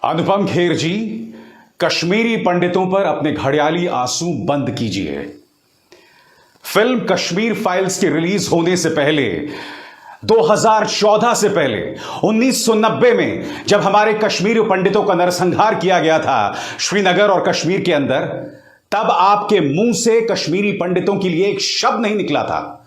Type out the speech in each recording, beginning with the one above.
अनुपम खेर जी, कश्मीरी पंडितों पर अपने घड़ियाली आंसू बंद कीजिए। फिल्म कश्मीर फाइल्स के रिलीज होने से पहले 2014 से पहले 1990 में जब हमारे कश्मीरी पंडितों का नरसंहार किया गया था श्रीनगर और कश्मीर के अंदर, तब आपके मुंह से कश्मीरी पंडितों के लिए एक शब्द नहीं निकला था।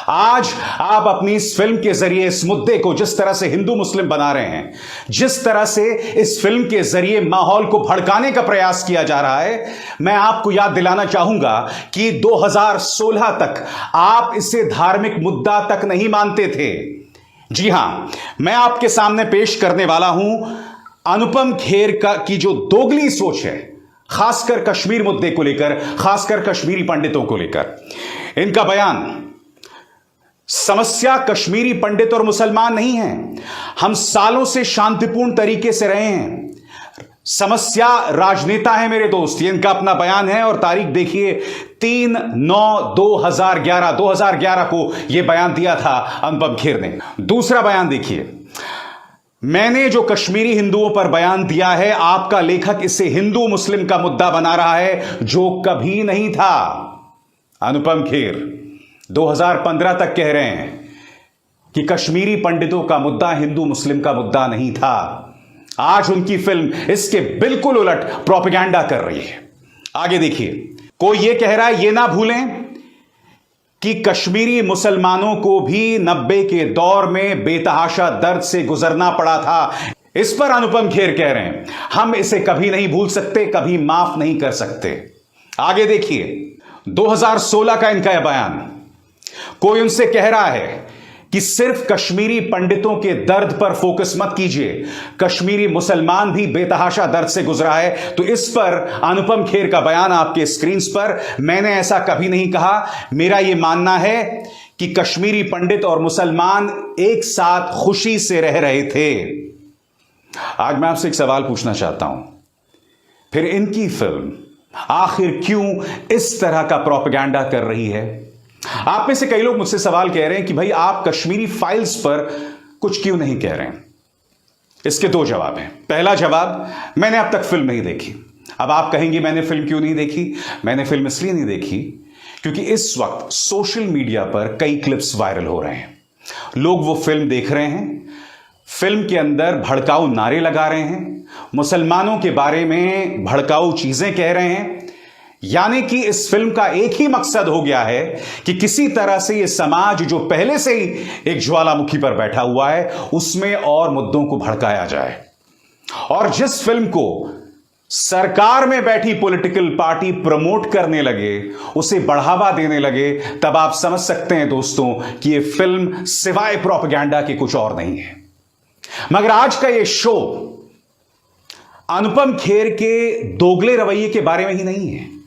आज आप अपनी इस फिल्म के जरिए इस मुद्दे को जिस तरह से हिंदू मुस्लिम बना रहे हैं, जिस तरह से इस फिल्म के जरिए माहौल को भड़काने का प्रयास किया जा रहा है, मैं आपको याद दिलाना चाहूंगा कि 2016 तक आप इसे धार्मिक मुद्दा तक नहीं मानते थे। जी हां, मैं आपके सामने पेश करने वाला हूं अनुपम खेर की जो दोगली सोच है, खासकर कश्मीर मुद्दे को लेकर, खासकर कश्मीरी पंडितों को लेकर। इनका बयान, समस्या कश्मीरी पंडित और मुसलमान नहीं है, हम सालों से शांतिपूर्ण तरीके से रहे हैं, समस्या राजनेता है मेरे दोस्त। ये इनका अपना बयान है और तारीख देखिए 3/9/2011 को यह बयान दिया था अनुपम खेर ने। दूसरा बयान देखिए, मैंने जो कश्मीरी हिंदुओं पर बयान दिया है, आपका लेखक इसे हिंदू मुस्लिम का मुद्दा बना रहा है, जो कभी नहीं था। अनुपम खेर 2015 तक कह रहे हैं कि कश्मीरी पंडितों का मुद्दा हिंदू मुस्लिम का मुद्दा नहीं था। आज उनकी फिल्म इसके बिल्कुल उलट प्रोपेगेंडा कर रही है। आगे देखिए, कोई यह कह रहा है, यह ना भूलें कि कश्मीरी मुसलमानों को भी 90 के दौर में बेतहाशा दर्द से गुजरना पड़ा था। इस पर अनुपम खेर कह रहे हैं, हम इसे कभी नहीं भूल सकते, कभी माफ नहीं कर सकते। आगे देखिए, 2016 का इनका यह बयान, कोई उनसे कह रहा है कि सिर्फ कश्मीरी पंडितों के दर्द पर फोकस मत कीजिए, कश्मीरी मुसलमान भी बेतहाशा दर्द से गुजरा है। तो इस पर अनुपम खेर का बयान आपके स्क्रीन पर, मैंने ऐसा कभी नहीं कहा, मेरा यह मानना है कि कश्मीरी पंडित और मुसलमान एक साथ खुशी से रह रहे थे। आज मैं आपसे एक सवाल पूछना चाहता हूं, फिर इनकी फिल्म आखिर क्यों इस तरह का प्रोपेगेंडा कर रही है? आप में से कई लोग मुझसे सवाल कह रहे हैं कि भाई आप कश्मीरी फाइल्स पर कुछ क्यों नहीं कह रहे हैं। इसके दो जवाब हैं। पहला जवाब, मैंने अब तक फिल्म नहीं देखी। अब आप कहेंगे मैंने फिल्म क्यों नहीं देखी? मैंने फिल्म इसलिए नहीं देखी क्योंकि इस वक्त सोशल मीडिया पर कई क्लिप्स वायरल हो रहे हैं। लोग वो फिल्म देख रहे हैं, फिल्म के अंदर भड़काऊ नारे लगा रहे हैं, मुसलमानों के बारे में भड़काऊ चीजें कह रहे हैं। यानी कि इस फिल्म का एक ही मकसद हो गया है कि किसी तरह से यह समाज जो पहले से ही एक ज्वालामुखी पर बैठा हुआ है, उसमें और मुद्दों को भड़काया जाए। और जिस फिल्म को सरकार में बैठी पॉलिटिकल पार्टी प्रमोट करने लगे, उसे बढ़ावा देने लगे, तब आप समझ सकते हैं दोस्तों कि यह फिल्म सिवाय प्रोपेगेंडा के कुछ और नहीं है। मगर आज का यह शो अनुपम खेर के दोगले रवैये के बारे में ही नहीं है।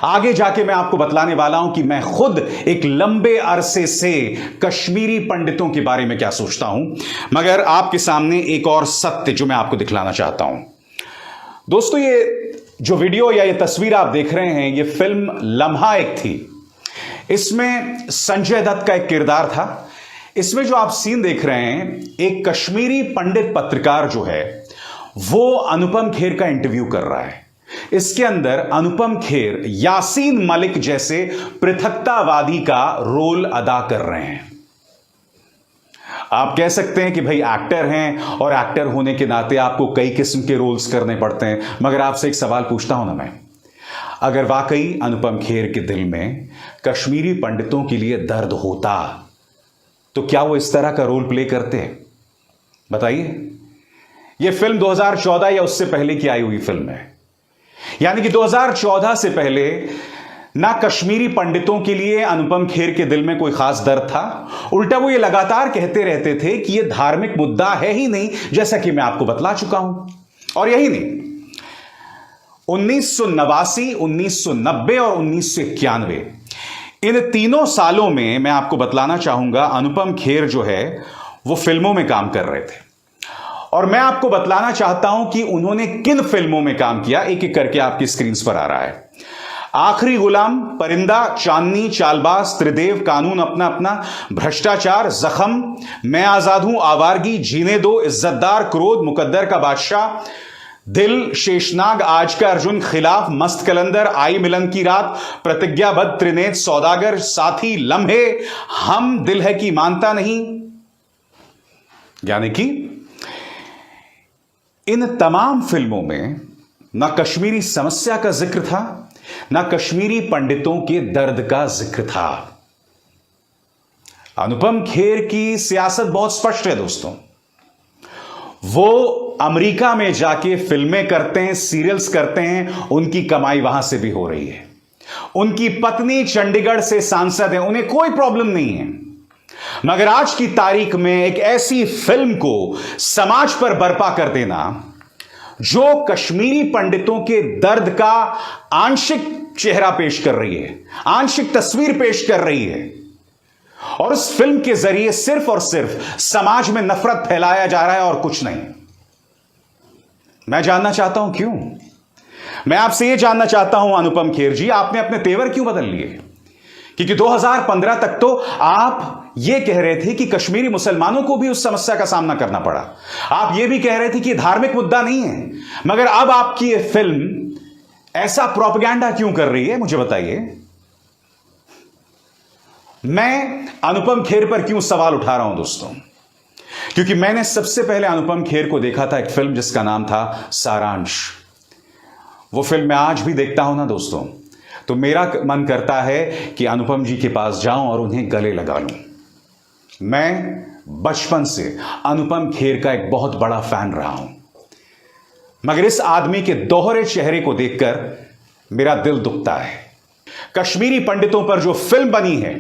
आगे जाके मैं आपको बतलाने वाला हूं कि मैं खुद एक लंबे अरसे से कश्मीरी पंडितों के बारे में क्या सोचता हूं। मगर आपके सामने एक और सत्य जो मैं आपको दिखलाना चाहता हूं दोस्तों, ये जो वीडियो या ये तस्वीर आप देख रहे हैं, ये फिल्म लम्हा एक थी। इसमें संजय दत्त का एक किरदार था। इसमें जो आप सीन देख रहे हैं, एक कश्मीरी पंडित पत्रकार जो है वो अनुपम खेर का इंटरव्यू कर रहा है। इसके अंदर अनुपम खेर यासीन मलिक जैसे पृथकतावादी का रोल अदा कर रहे हैं। आप कह सकते हैं कि भाई एक्टर हैं और एक्टर होने के नाते आपको कई किस्म के रोल्स करने पड़ते हैं। मगर आपसे एक सवाल पूछता हूं ना मैं, अगर वाकई अनुपम खेर के दिल में कश्मीरी पंडितों के लिए दर्द होता, तो क्या वो इस तरह का रोल प्ले करते हैं? बताइए। यह फिल्म 2014 या उससे पहले की आई हुई फिल्म है। यानी कि 2014 से पहले ना कश्मीरी पंडितों के लिए अनुपम खेर के दिल में कोई खास दर्द था। उल्टा वो ये लगातार कहते रहते थे कि यह धार्मिक मुद्दा है ही नहीं, जैसा कि मैं आपको बतला चुका हूं। और यही नहीं, 1989, 1990 और 1991, इन तीनों सालों में मैं आपको बतलाना चाहूंगा अनुपम खेर जो है वो फिल्मों में काम कर रहे थे। और मैं आपको बतलाना चाहता हूं कि उन्होंने किन फिल्मों में काम किया, एक एक करके आपकी स्क्रीन पर आ रहा है। आखिरी गुलाम, परिंदा, चांदनी, चालबाज, त्रिदेव, कानून अपना अपना, भ्रष्टाचार, जख्म, मैं आजाद हूं, आवारगी, जीने दो, इज्जतदार, क्रोध, मुकद्दर का बादशाह, दिल, शेषनाग, आज का अर्जुन, खिलाफ, मस्त कलंदर, आई मिलन की रात, प्रतिज्ञाबद्ध, त्रिनेत्र, सौदागर, साथी, लम्हे, हम, दिल है कि मानता नहीं। यानी कि इन तमाम फिल्मों में ना कश्मीरी समस्या का जिक्र था, ना कश्मीरी पंडितों के दर्द का जिक्र था। अनुपम खेर की सियासत बहुत स्पष्ट है दोस्तों। वो अमेरिका में जाके फिल्में करते हैं, सीरियल्स करते हैं, उनकी कमाई वहां से भी हो रही है। उनकी पत्नी चंडीगढ़ से सांसद है, उन्हें कोई प्रॉब्लम नहीं है। मगर आज की तारीख में एक ऐसी फिल्म को समाज पर बर्पा कर देना जो कश्मीरी पंडितों के दर्द का आंशिक चेहरा पेश कर रही है, आंशिक तस्वीर पेश कर रही है, और उस फिल्म के जरिए सिर्फ और सिर्फ समाज में नफरत फैलाया जा रहा है और कुछ नहीं। मैं जानना चाहता हूं क्यों। मैं आपसे यह जानना चाहता हूं अनुपम खेर जी, आपने अपने तेवर क्यों बदल लिए? क्योंकि 2015 तक तो आप यह कह रहे थे कि कश्मीरी मुसलमानों को भी उस समस्या का सामना करना पड़ा। आप यह भी कह रहे थे कि धार्मिक मुद्दा नहीं है। मगर अब आपकी यह फिल्म ऐसा प्रोपेगेंडा क्यों कर रही है, मुझे बताइए। मैं अनुपम खेर पर क्यों सवाल उठा रहा हूं दोस्तों? क्योंकि मैंने सबसे पहले अनुपम खेर को देखा था एक फिल्म जिसका नाम था सारांश। वो फिल्म मैं आज भी देखता हूं ना दोस्तों, तो मेरा मन करता है कि अनुपम जी के पास जाऊं और उन्हें गले लगा लूं। मैं बचपन से अनुपम खेर का एक बहुत बड़ा फैन रहा हूं, मगर इस आदमी के दोहरे चेहरे को देखकर मेरा दिल दुखता है। कश्मीरी पंडितों पर जो फिल्म बनी है,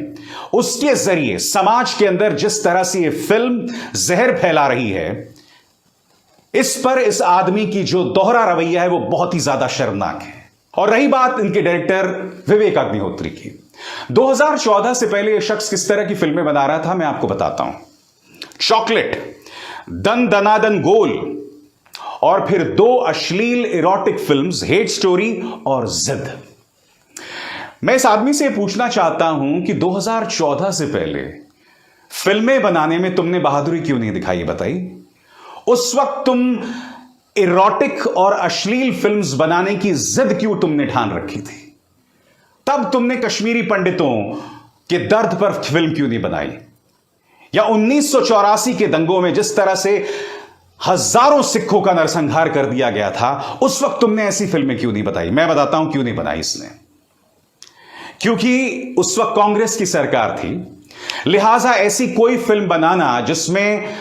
उसके जरिए समाज के अंदर जिस तरह से यह फिल्म जहर फैला रही है, इस पर इस आदमी की जो दोहरा रवैया है वो बहुत ही ज्यादा शर्मनाक है। और रही बात इनके डायरेक्टर विवेक अग्निहोत्री की, 2014 से पहले यह शख्स किस तरह की फिल्में बना रहा था मैं आपको बताता हूं। चॉकलेट, दन दनादन गोल, और फिर 2 अश्लील इरोटिक फिल्म्स, हेट स्टोरी और जिद। मैं इस आदमी से पूछना चाहता हूं कि 2014 से पहले फिल्में बनाने में तुमने बहादुरी क्यों नहीं दिखाई, बताइए। उस वक्त तुम इरोटिक और अश्लील फिल्म्स बनाने की जिद क्यों तुमने ठान रखी थी? तब तुमने कश्मीरी पंडितों के दर्द पर फिल्म क्यों नहीं बनाई? या 1984 के दंगों में जिस तरह से हजारों सिखों का नरसंहार कर दिया गया था, उस वक्त तुमने ऐसी फिल्में क्यों नहीं बताई? मैं बताता हूं क्यों नहीं बनाई इसने। क्योंकि उस वक्त कांग्रेस की सरकार थी, लिहाजा ऐसी कोई फिल्म बनाना जिसमें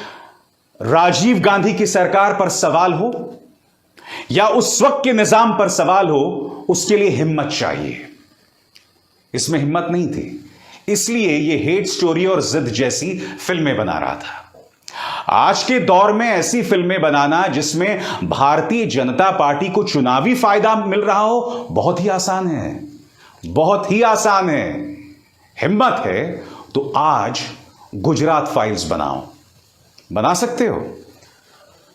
राजीव गांधी की सरकार पर सवाल हो या उस वक्त के निजाम पर सवाल हो, उसके लिए हिम्मत चाहिए। इसमें हिम्मत नहीं थी, इसलिए यह हेट स्टोरी और जिद जैसी फिल्में बना रहा था। आज के दौर में ऐसी फिल्में बनाना जिसमें भारतीय जनता पार्टी को चुनावी फायदा मिल रहा हो, बहुत ही आसान है, बहुत ही आसान है। हिम्मत है तो आज गुजरात फाइल्स बनाओ, बना सकते हो।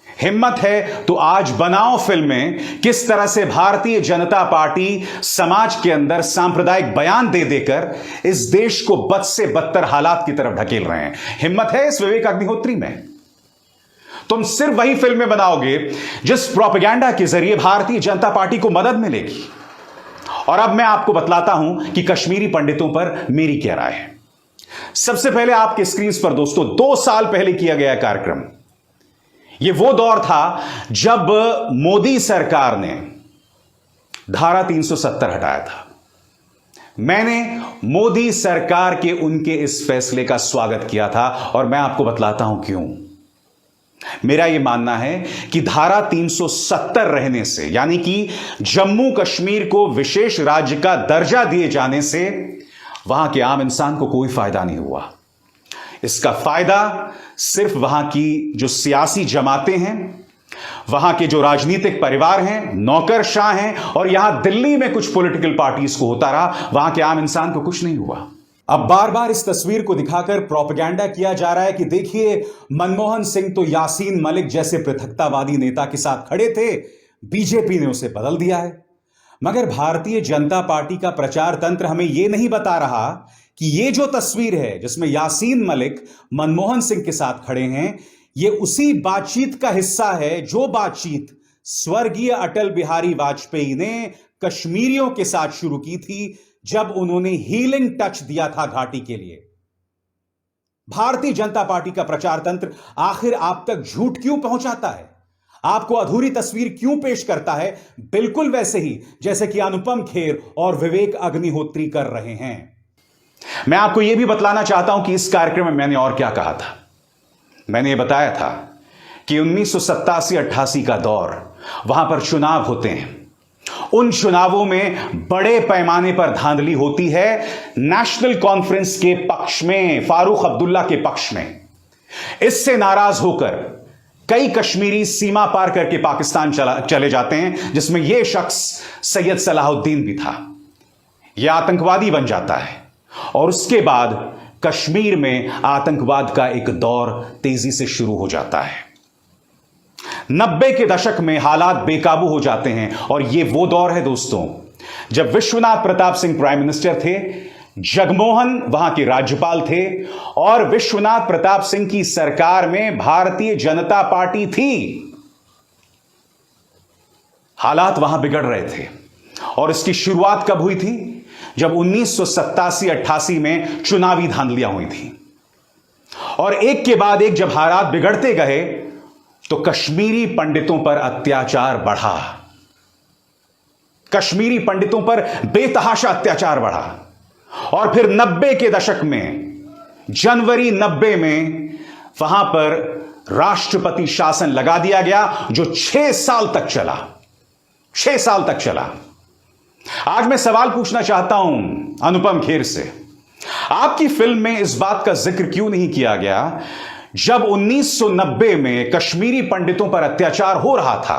हिम्मत है तो आज बनाओ फिल्में किस तरह से भारतीय जनता पार्टी समाज के अंदर सांप्रदायिक बयान दे देकर इस देश को बद से बदतर हालात की तरफ ढकेल रहे हैं। हिम्मत है इस विवेक अग्निहोत्री में। तुम सिर्फ वही फिल्में बनाओगे जिस प्रोपेगेंडा के जरिए भारतीय जनता पार्टी को मदद मिलेगी। और अब मैं आपको बतलाता हूं कि कश्मीरी पंडितों पर मेरी क्या राय है। सबसे पहले आपके स्क्रीन पर दोस्तों 2 साल पहले किया गया कार्यक्रम, यह वो दौर था जब मोदी सरकार ने धारा 370 हटाया था। मैंने मोदी सरकार के उनके इस फैसले का स्वागत किया था और मैं आपको बतलाता हूं क्यों। मेरा यह मानना है कि धारा 370 रहने से, यानी कि जम्मू कश्मीर को विशेष राज्य का दर्जा दिए जाने से वहां के आम इंसान को कोई फायदा नहीं हुआ। इसका फायदा सिर्फ वहां की जो सियासी जमातें हैं, वहां के जो राजनीतिक परिवार हैं, नौकरशाह हैं, और यहां दिल्ली में कुछ पॉलिटिकल पार्टीज को होता रहा। वहां के आम इंसान को कुछ नहीं हुआ। अब बार बार इस तस्वीर को दिखाकर प्रोपेगेंडा किया जा रहा है कि देखिए मनमोहन सिंह तो यासीन मलिक जैसे पृथकतावादी नेता के साथ खड़े थे, बीजेपी ने उसे बदल दिया है। मगर भारतीय जनता पार्टी का प्रचार तंत्र हमें यह नहीं बता रहा कि यह जो तस्वीर है जिसमें यासीन मलिक मनमोहन सिंह के साथ खड़े हैं, यह उसी बातचीत का हिस्सा है जो बातचीत स्वर्गीय अटल बिहारी वाजपेयी ने कश्मीरियों के साथ शुरू की थी जब उन्होंने हीलिंग टच दिया था घाटी के लिए। भारतीय जनता पार्टी का प्रचार तंत्र आखिर आप तक झूठ क्यों पहुंचाता है, आपको अधूरी तस्वीर क्यों पेश करता है, बिल्कुल वैसे ही जैसे कि अनुपम खेर और विवेक अग्निहोत्री कर रहे हैं। मैं आपको यह भी बतलाना चाहता हूं कि इस कार्यक्रम में मैंने और क्या कहा था। मैंने यह बताया था कि 1987-88 का दौर, वहां पर चुनाव होते हैं, उन चुनावों में बड़े पैमाने पर धांधली होती है नेशनल कॉन्फ्रेंस के पक्ष में, फारूक अब्दुल्ला के पक्ष में। इससे नाराज होकर कई कश्मीरी सीमा पार करके पाकिस्तान चले जाते हैं, जिसमें यह शख्स सैयद सलाहुद्दीन भी था। यह आतंकवादी बन जाता है और उसके बाद कश्मीर में आतंकवाद का एक दौर तेजी से शुरू हो जाता है। 90 के दशक में हालात बेकाबू हो जाते हैं और यह वो दौर है दोस्तों जब विश्वनाथ प्रताप सिंह प्राइम मिनिस्टर थे, जगमोहन वहां के राज्यपाल थे और विश्वनाथ प्रताप सिंह की सरकार में भारतीय जनता पार्टी थी। हालात वहां बिगड़ रहे थे और इसकी शुरुआत कब हुई थी? जब 1987-88 में चुनावी धांधलियां हुई थी और एक के बाद एक जब हालात बिगड़ते गए तो कश्मीरी पंडितों पर अत्याचार बढ़ा, कश्मीरी पंडितों पर बेतहाशा अत्याचार बढ़ा। और फिर 90 के दशक में, जनवरी 90 में वहां पर राष्ट्रपति शासन लगा दिया गया जो 6 साल तक चला, 6 साल तक चला। आज मैं सवाल पूछना चाहता हूं अनुपम खेर से, आपकी फिल्म में इस बात का जिक्र क्यों नहीं किया गया जब 1990 में कश्मीरी पंडितों पर अत्याचार हो रहा था,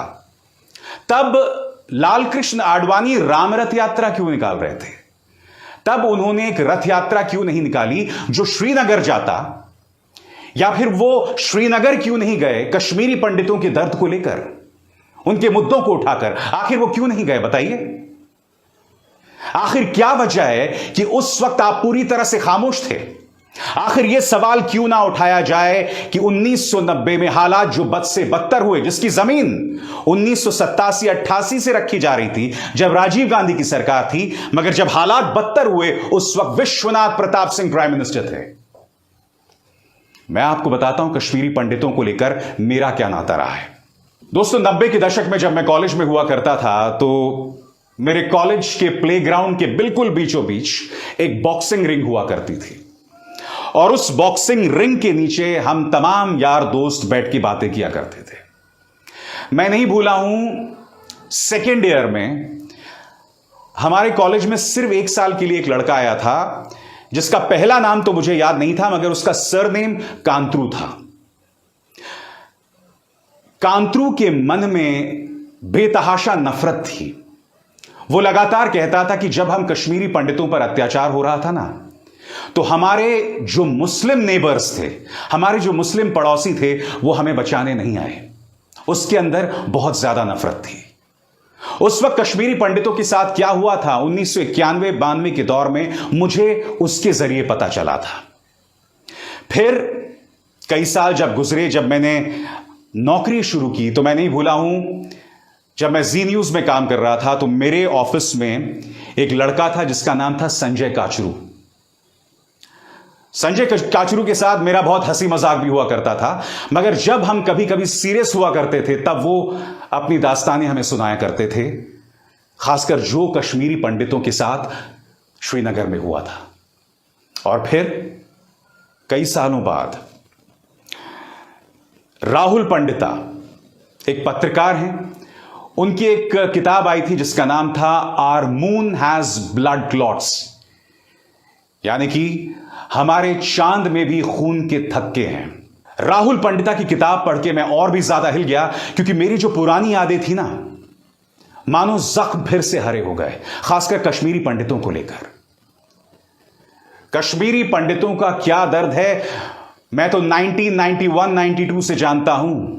तब लालकृष्ण आडवाणी राम रथ यात्रा क्यों निकाल रहे थे? तब उन्होंने एक रथ यात्रा क्यों नहीं निकाली जो श्रीनगर जाता? या फिर वो श्रीनगर क्यों नहीं गए कश्मीरी पंडितों के दर्द को लेकर, उनके मुद्दों को उठाकर? आखिर वो क्यों नहीं गए, बताइए। आखिर क्या वजह है कि उस वक्त आप पूरी तरह से खामोश थे? आखिर यह सवाल क्यों ना उठाया जाए कि 1990 में हालात जो बद से बदतर हुए, जिसकी जमीन 1987-88 से रखी जा रही थी जब राजीव गांधी की सरकार थी, मगर जब हालात बदतर हुए उस वक्त विश्वनाथ प्रताप सिंह प्राइम मिनिस्टर थे। मैं आपको बताता हूं कश्मीरी पंडितों को लेकर मेरा क्या नाता रहा है। दोस्तों, 90 के दशक में जब मैं कॉलेज में हुआ करता था तो मेरे कॉलेज के प्लेग्राउंड के बिल्कुल बीचों बीच एक बॉक्सिंग रिंग हुआ करती थी और उस बॉक्सिंग रिंग के नीचे हम तमाम यार दोस्त बैठ के बातें किया करते थे। मैं नहीं भूला हूं, सेकेंड ईयर में हमारे कॉलेज में सिर्फ 1 साल के लिए एक लड़का आया था जिसका पहला नाम तो मुझे याद नहीं था, मगर उसका सरनेम कांत्रू था। कांत्रू के मन में बेतहाशा नफरत थी। वो लगातार कहता था कि जब हम कश्मीरी पंडितों पर अत्याचार हो रहा था ना, तो हमारे जो मुस्लिम नेबर्स थे, हमारे जो मुस्लिम पड़ोसी थे, वो हमें बचाने नहीं आए। उसके अंदर बहुत ज्यादा नफरत थी। उस वक्त कश्मीरी पंडितों के साथ क्या हुआ था 1991-92 के दौर में, मुझे उसके जरिए पता चला था। फिर कई साल जब गुजरे, जब मैंने नौकरी शुरू की, तो मैं नहीं भूला हूं, जब मैं जी न्यूज में काम कर रहा था तो मेरे ऑफिस में एक लड़का था जिसका नाम था संजय काचरू। संजय काचरू के साथ मेरा बहुत हंसी मजाक भी हुआ करता था, मगर जब हम कभी कभी सीरियस हुआ करते थे तब वो अपनी दास्तानें हमें सुनाया करते थे, खासकर जो कश्मीरी पंडितों के साथ श्रीनगर में हुआ था। और फिर कई सालों बाद राहुल पंडिता एक पत्रकार हैं, उनकी एक किताब आई थी जिसका नाम था our moon has blood clots, यानी कि हमारे चांद में भी खून के थक्के हैं। राहुल पंडिता की किताब पढ़ के मैं और भी ज्यादा हिल गया, क्योंकि मेरी जो पुरानी यादें थी ना, मानो जख्म फिर से हरे हो गए, खासकर कश्मीरी पंडितों को लेकर। कश्मीरी पंडितों का क्या दर्द है मैं तो 1991-92 से जानता हूं।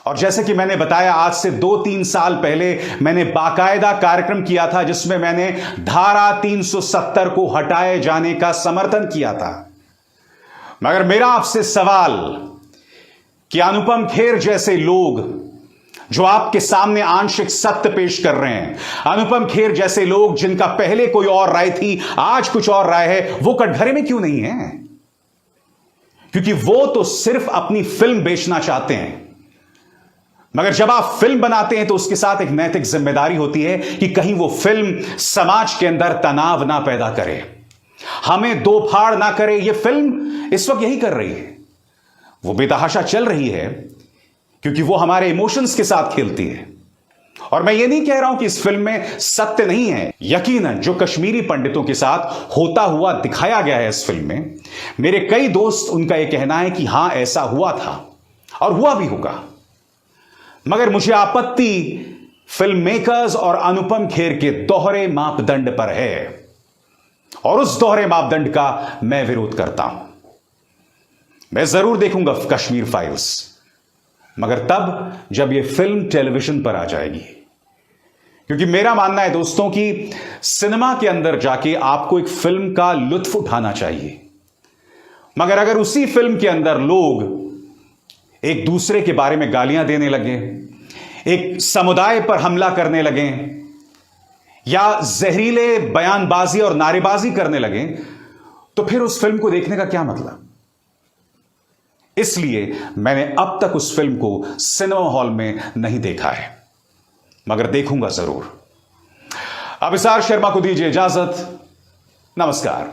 और जैसे कि मैंने बताया, आज से 2-3 साल पहले मैंने बाकायदा कार्यक्रम किया था जिसमें मैंने धारा 370 को हटाए जाने का समर्थन किया था। मगर मेरा आपसे सवाल कि अनुपम खेर जैसे लोग जो आपके सामने आंशिक सत्य पेश कर रहे हैं। अनुपम खेर जैसे लोग जिनका पहले कोई और राय थी, आज कुछ और राय है, वो कटघरे में क्यों नहीं है? क्योंकि वो तो सिर्फ अपनी फिल्म बेचना चाहते हैं। मगर जब आप फिल्म बनाते हैं तो उसके साथ एक नैतिक जिम्मेदारी होती है कि कहीं वो फिल्म समाज के अंदर तनाव ना पैदा करे, हमें दो फाड़ ना करे। ये फिल्म इस वक्त यही कर रही है। वो बेतहाशा चल रही है क्योंकि वो हमारे इमोशंस के साथ खेलती है। और मैं ये नहीं कह रहा हूं कि इस फिल्म में सत्य नहीं है। यकीनन जो कश्मीरी पंडितों के साथ होता हुआ दिखाया गया है इस फिल्म में, मेरे कई दोस्त, उनका यह कहना है कि हां ऐसा हुआ था और हुआ भी होगा। मगर मुझे आपत्ति फिल्म मेकर्स और अनुपम खेर के दोहरे मापदंड पर है, और उस दोहरे मापदंड का मैं विरोध करता हूं। मैं जरूर देखूंगा कश्मीर फाइल्स, मगर तब जब यह फिल्म टेलीविजन पर आ जाएगी। क्योंकि मेरा मानना है दोस्तों कि सिनेमा के अंदर जाके आपको एक फिल्म का लुत्फ उठाना चाहिए, मगर अगर उसी फिल्म के अंदर लोग एक दूसरे के बारे में गालियां देने लगे, एक समुदाय पर हमला करने लगे, या जहरीले बयानबाजी और नारेबाजी करने लगे, तो फिर उस फिल्म को देखने का क्या मतलब? इसलिए मैंने अब तक उस फिल्म को सिनेमा हॉल में नहीं देखा है, मगर देखूंगा जरूर। अभिसार शर्मा को दीजिए इजाजत। नमस्कार।